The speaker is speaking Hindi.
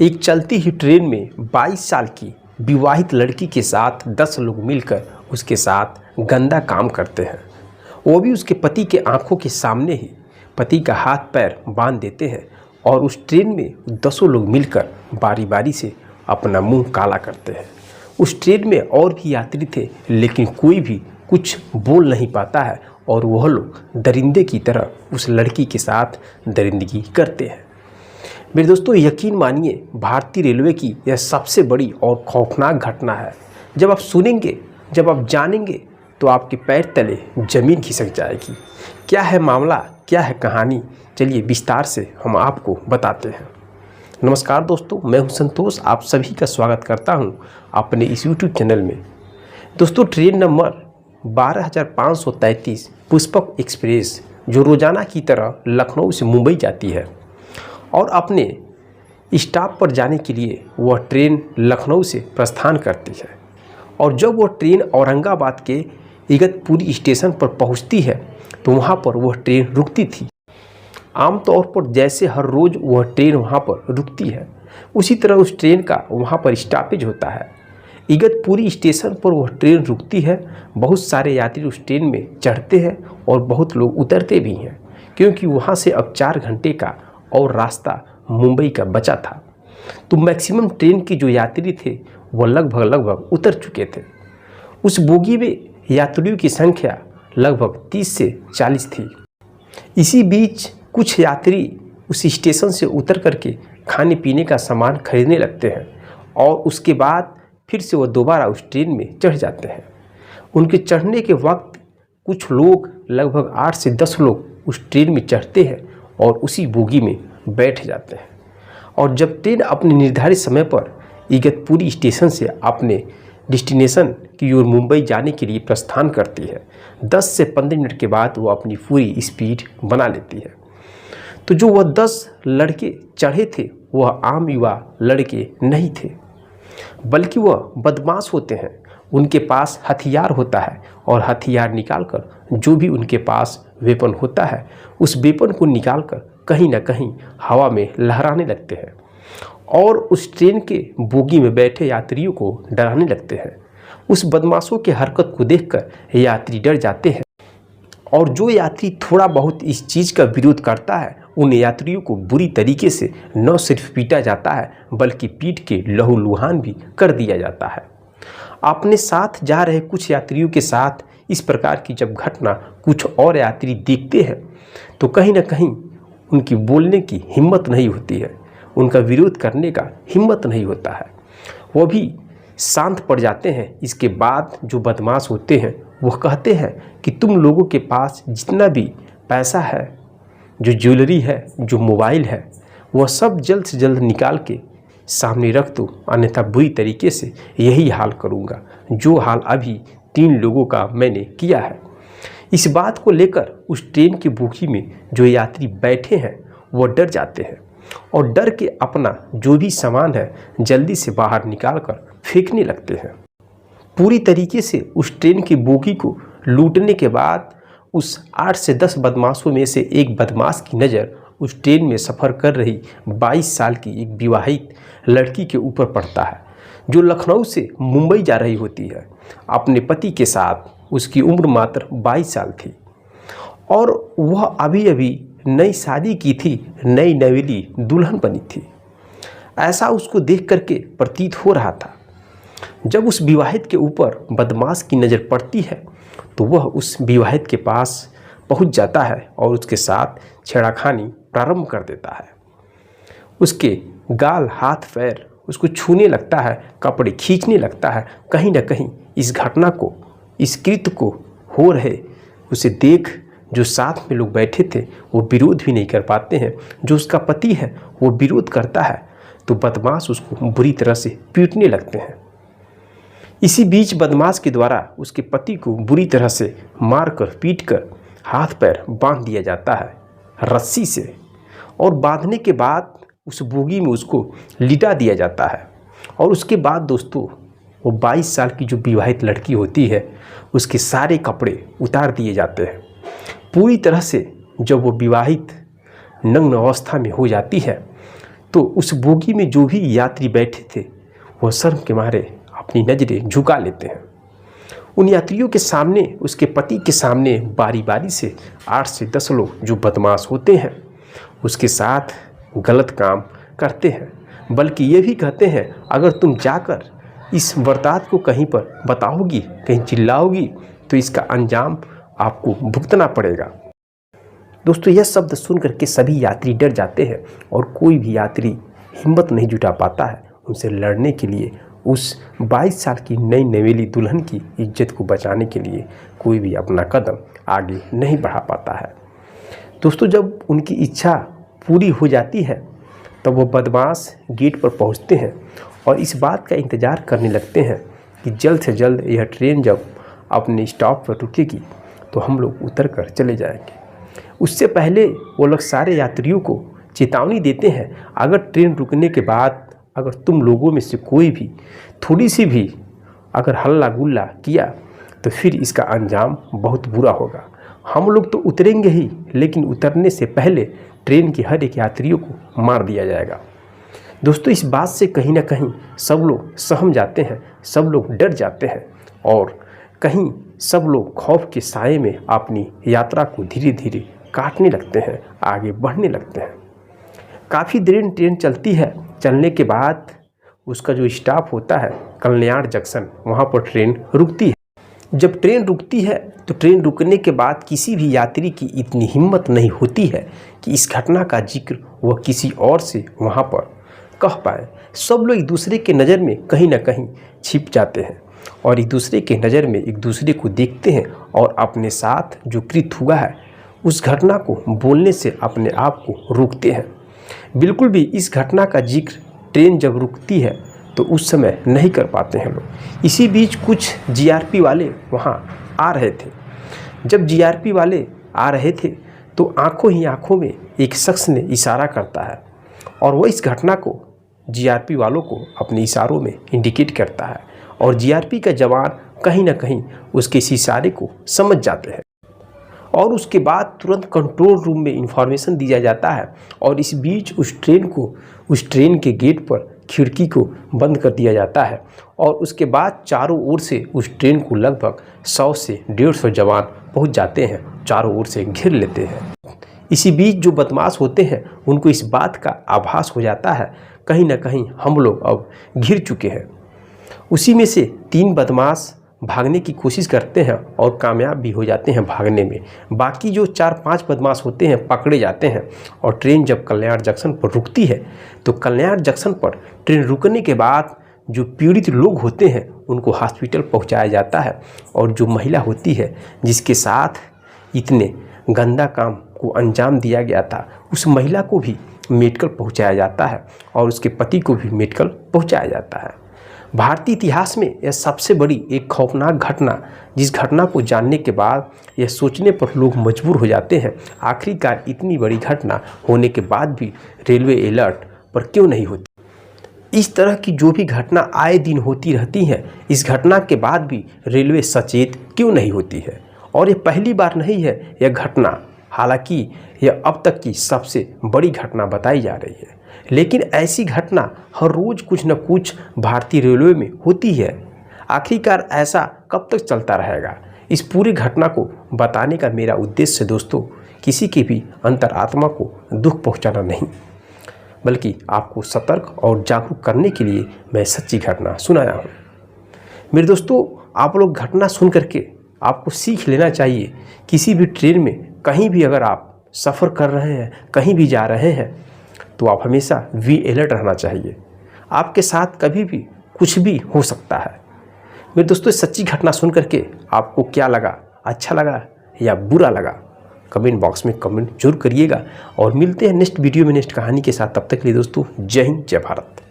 एक चलती ही ट्रेन में 22 साल की विवाहित लड़की के साथ 10 लोग मिलकर उसके साथ गंदा काम करते हैं। वो भी उसके पति के आंखों के सामने ही पति का हाथ पैर बांध देते हैं और उस ट्रेन में 10 लोग मिलकर बारी बारी से अपना मुंह काला करते हैं। उस ट्रेन में और भी यात्री थे, लेकिन कोई भी कुछ बोल नहीं पाता है और वह लोग दरिंदे की तरह उस लड़की के साथ दरिंदगी करते हैं। मेरे दोस्तों, यकीन मानिए, भारतीय रेलवे की यह सबसे बड़ी और खौफनाक घटना है। जब आप सुनेंगे, जब आप जानेंगे, तो आपके पैर तले जमीन खिसक जाएगी। क्या है मामला, क्या है कहानी, चलिए विस्तार से हम आपको बताते हैं। नमस्कार दोस्तों, मैं हूं संतोष, आप सभी का स्वागत करता हूं अपने इस YouTube चैनल में। दोस्तों, ट्रेन नंबर 12,533 पुष्पक एक्सप्रेस जो रोज़ाना की तरह लखनऊ से मुंबई जाती है और अपने स्टॉप पर जाने के लिए वह ट्रेन लखनऊ से प्रस्थान करती है। और जब वह ट्रेन औरंगाबाद के इगतपुरी स्टेशन पर पहुंचती है तो वहां पर वह ट्रेन रुकती थी। आमतौर पर जैसे हर रोज़ वह ट्रेन वहां पर रुकती है, उसी तरह उस ट्रेन का वहां पर स्टॉपेज होता है। इगतपुरी स्टेशन पर वह ट्रेन रुकती है। बहुत सारे यात्री उस ट्रेन में चढ़ते हैं और बहुत लोग उतरते भी हैं, क्योंकि वहाँ से अब 4 घंटे का और रास्ता मुंबई का बचा था। तो मैक्सिमम ट्रेन के जो यात्री थे वह लगभग उतर चुके थे। उस बोगी में यात्रियों की संख्या लगभग 30 से 40 थी। इसी बीच कुछ यात्री उस स्टेशन से उतर करके खाने पीने का सामान खरीदने लगते हैं और उसके बाद फिर से वह दोबारा उस ट्रेन में चढ़ जाते हैं। उनके चढ़ने के वक्त कुछ लोग, लगभग 8 से 10 लोग उस ट्रेन में चढ़ते हैं और उसी बोगी में बैठ जाते हैं। और जब ट्रेन अपने निर्धारित समय पर इगतपुरी स्टेशन से अपने डेस्टिनेशन की ओर मुंबई जाने के लिए प्रस्थान करती है, 10 से 15 मिनट के बाद वो अपनी पूरी स्पीड बना लेती है। तो जो वह 10 लड़के चढ़े थे वह आम युवा लड़के नहीं थे, बल्कि वह बदमाश होते हैं। उनके पास हथियार होता है और हथियार निकालकर जो भी उनके पास वेपन होता है उस वेपन को निकालकर कहीं ना कहीं हवा में लहराने लगते हैं और उस ट्रेन के बोगी में बैठे यात्रियों को डराने लगते हैं। उस बदमाशों की हरकत को देखकर यात्री डर जाते हैं और जो यात्री थोड़ा बहुत इस चीज़ का विरोध करता है उन यात्रियों को बुरी तरीके से न सिर्फ पीटा जाता है बल्कि पीट के लहूलुहान भी कर दिया जाता है। अपने साथ जा रहे कुछ यात्रियों के साथ इस प्रकार की जब घटना कुछ और यात्री देखते हैं तो कहीं ना कहीं उनकी बोलने की हिम्मत नहीं होती है, उनका विरोध करने का हिम्मत नहीं होता है, वो भी शांत पड़ जाते हैं। इसके बाद जो बदमाश होते हैं वह कहते हैं कि तुम लोगों के पास जितना भी पैसा है, जो ज्वेलरी है, जो मोबाइल है, वह सब जल्द से जल्द निकाल के सामने रख दो, अन्यथा बुरी तरीके से यही हाल करूँगा जो हाल अभी 3 लोगों का मैंने किया है। इस बात को लेकर उस ट्रेन की बोगी में जो यात्री बैठे हैं वो डर जाते हैं और डर के अपना जो भी सामान है जल्दी से बाहर निकाल कर फेंकने लगते हैं। पूरी तरीके से उस ट्रेन की बोगी को लूटने के बाद उस 8 से 10 बदमाशों में से एक बदमाश की नज़र उस ट्रेन में सफ़र कर रही 22 साल की एक विवाहित लड़की के ऊपर पड़ता है, जो लखनऊ से मुंबई जा रही होती है अपने पति के साथ। उसकी उम्र मात्र 22 साल थी और वह अभी अभी नई शादी की थी, नई नवेली दुल्हन बनी थी। ऐसा उसको देख करके प्रतीत हो रहा था। जब उस विवाहित के ऊपर बदमाश की नज़र पड़ती है तो वह उस विवाहित के पास पहुंच जाता है और उसके साथ छेड़खानी प्रारंभ कर देता है। उसके गाल, हाथ, पैर उसको छूने लगता है, कपड़े खींचने लगता है। कहीं ना कहीं इस घटना को, इस कृत्य को हो रहे उसे देख जो साथ में लोग बैठे थे वो विरोध भी नहीं कर पाते हैं। जो उसका पति है वो विरोध करता है तो बदमाश उसको बुरी तरह से पीटने लगते हैं। इसी बीच बदमाश के द्वारा उसके पति को बुरी तरह से मारकर, पीटकर हाथ पैर बांध दिया जाता है रस्सी से और बांधने के बाद उस बोगी में उसको लिटा दिया जाता है। और उसके बाद दोस्तों, वो 22 साल की जो विवाहित लड़की होती है उसके सारे कपड़े उतार दिए जाते हैं पूरी तरह से। जब वो विवाहित नग्न अवस्था में हो जाती है तो उस बोगी में जो भी यात्री बैठे थे वह शर्म के मारे अपनी नज़रें झुका लेते हैं। उन यात्रियों के सामने, उसके पति के सामने बारी बारी से 8 से 10 लोग जो बदमाश होते हैं उसके साथ गलत काम करते हैं, बल्कि ये भी कहते हैं अगर तुम जाकर इस वारदात को कहीं पर बताओगी, कहीं चिल्लाओगी तो इसका अंजाम आपको भुगतना पड़ेगा। दोस्तों, यह शब्द सुनकर के सभी यात्री डर जाते हैं और कोई भी यात्री हिम्मत नहीं जुटा पाता है उनसे लड़ने के लिए। उस 22 साल की नई नवेली दुल्हन की इज्जत को बचाने के लिए कोई भी अपना कदम आगे नहीं बढ़ा पाता है। दोस्तों, जब उनकी इच्छा पूरी हो जाती है तब वो बदमाश गेट पर पहुंचते हैं और इस बात का इंतज़ार करने लगते हैं कि जल्द से जल्द यह ट्रेन जब अपने स्टॉप पर रुकेगी तो हम लोग उतर कर चले जाएंगे। उससे पहले वो लोग सारे यात्रियों को चेतावनी देते हैं, अगर ट्रेन रुकने के बाद अगर तुम लोगों में से कोई भी थोड़ी सी भी अगर हल्ला गुल्ला किया तो फिर इसका अंजाम बहुत बुरा होगा। हम लोग तो उतरेंगे ही, लेकिन उतरने से पहले ट्रेन के हर एक यात्रियों को मार दिया जाएगा। दोस्तों, इस बात से कहीं ना कहीं सब लोग सहम जाते हैं, सब लोग डर जाते हैं और कहीं सब लोग खौफ के साए में अपनी यात्रा को धीरे धीरे काटने लगते हैं, आगे बढ़ने लगते हैं। काफ़ी देर ट्रेन चलती है। चलने के बाद उसका जो स्टॉप होता है कल्याण जंक्शन, वहाँ पर ट्रेन रुकती है। जब ट्रेन रुकती है तो ट्रेन रुकने के बाद किसी भी यात्री की इतनी हिम्मत नहीं होती है कि इस घटना का जिक्र वह किसी और से वहाँ पर कह पाए। सब लोग एक दूसरे के नज़र में कहीं ना कहीं छिप जाते हैं और एक दूसरे के नज़र में एक दूसरे को देखते हैं और अपने साथ जो कृत हुआ है उस घटना को बोलने से अपने आप को रोकते हैं। बिल्कुल भी इस घटना का जिक्र ट्रेन जब रुकती है तो उस समय नहीं कर पाते हैं लोग। इसी बीच कुछ जीआरपी वाले वहाँ आ रहे थे। जब जीआरपी वाले आ रहे थे तो आंखों ही आंखों में एक शख्स ने इशारा करता है और वो इस घटना को जीआरपी वालों को अपने इशारों में इंडिकेट करता है और जीआरपी का जवान कहीं ना कहीं उसके इस इशारे को समझ जाते हैं और उसके बाद तुरंत कंट्रोल रूम में इंफॉर्मेशन दिया जाता है और इस बीच उस ट्रेन के गेट पर खिड़की को बंद कर दिया जाता है और उसके बाद चारों ओर से उस ट्रेन को लगभग 100 से 150 जवान पहुंच जाते हैं, चारों ओर से घेर लेते हैं। इसी बीच जो बदमाश होते हैं उनको इस बात का आभास हो जाता है कहीं ना कहीं हम लोग अब घिर चुके हैं। उसी में से 3 बदमाश भागने की कोशिश करते हैं और कामयाब भी हो जाते हैं भागने में। बाकी जो 4-5 बदमाश होते हैं पकड़े जाते हैं और ट्रेन जब कल्याण जंक्शन पर रुकती है तो कल्याण जंक्शन पर ट्रेन रुकने के बाद जो पीड़ित लोग होते हैं उनको हॉस्पिटल पहुंचाया जाता है और जो महिला होती है जिसके साथ इतने गंदा काम को अंजाम दिया गया था उस महिला को भी मेडिकल पहुंचाया जाता है और उसके पति को भी मेडिकल पहुंचाया जाता है। भारतीय इतिहास में यह सबसे बड़ी एक खौफनाक घटना, जिस घटना को जानने के बाद यह सोचने पर लोग मजबूर हो जाते हैं आखिरकार इतनी बड़ी घटना होने के बाद भी रेलवे अलर्ट पर क्यों नहीं होती। इस तरह की जो भी घटना आए दिन होती रहती है, इस घटना के बाद भी रेलवे सचेत क्यों नहीं होती है। और ये पहली बार नहीं है यह घटना, हालांकि यह अब तक की सबसे बड़ी घटना बताई जा रही है, लेकिन ऐसी घटना हर रोज़ कुछ न कुछ भारतीय रेलवे में होती है। आखिरकार ऐसा कब तक चलता रहेगा। इस पूरी घटना को बताने का मेरा उद्देश्य दोस्तों किसी के भी अंतरात्मा को दुख पहुंचाना नहीं, बल्कि आपको सतर्क और जागरूक करने के लिए मैं सच्ची घटना सुनाया हूँ। मेरे दोस्तों, आप लोग घटना सुन करके आपको सीख लेना चाहिए। किसी भी ट्रेन में कहीं भी अगर आप सफ़र कर रहे हैं, कहीं भी जा रहे हैं, तो आप हमेशा वी अलर्ट रहना चाहिए। आपके साथ कभी भी कुछ भी हो सकता है। मेरे दोस्तों, सच्ची घटना सुन करके आपको क्या लगा, अच्छा लगा या बुरा लगा, कमेंट बॉक्स में कमेंट जरूर करिएगा और मिलते हैं नेक्स्ट वीडियो में नेक्स्ट कहानी के साथ। तब तक के लिए दोस्तों, जय हिंद, जय भारत।